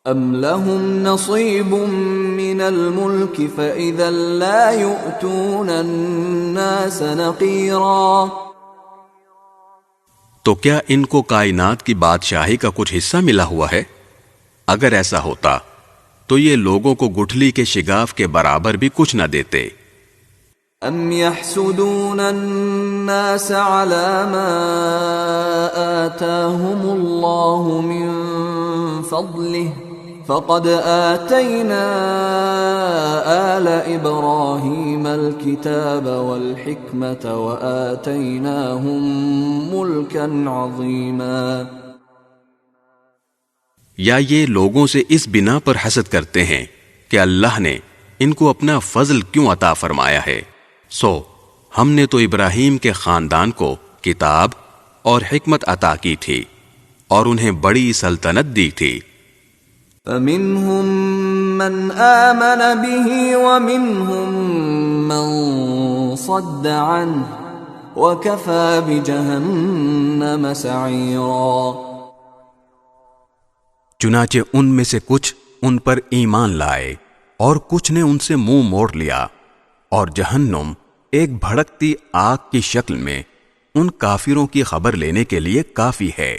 ام لهم نصیب من الملک فاذا لا یؤتون الناس نقیرا، تو کیا ان کو کائنات کی بادشاہی کا کچھ حصہ ملا ہوا ہے؟ اگر ایسا ہوتا تو یہ لوگوں کو گٹھلی کے شگاف کے برابر بھی کچھ نہ دیتے۔ ام يحسدون الناس على ما آتاهم الله من فضله فقد آتينا آل إبراهيم الكتاب والحكمة وآتيناهم ملكا عظيما، یا یہ لوگوں سے اس بنا پر حسد کرتے ہیں کہ اللہ نے ان کو اپنا فضل کیوں عطا فرمایا ہے، سو ہم نے تو ابراہیم کے خاندان کو کتاب اور حکمت عطا کی تھی اور انہیں بڑی سلطنت دی تھی۔ فمنهم من آمن به ومنهم من صد عنه وكفى بجهنم سعيرا، چنانچہ ان میں سے کچھ ان پر ایمان لائے اور کچھ نے ان سے منہ موڑ لیا، اور جہنم ایک بھڑکتی آگ کی شکل میں ان کافروں کی خبر لینے کے لیے کافی ہے۔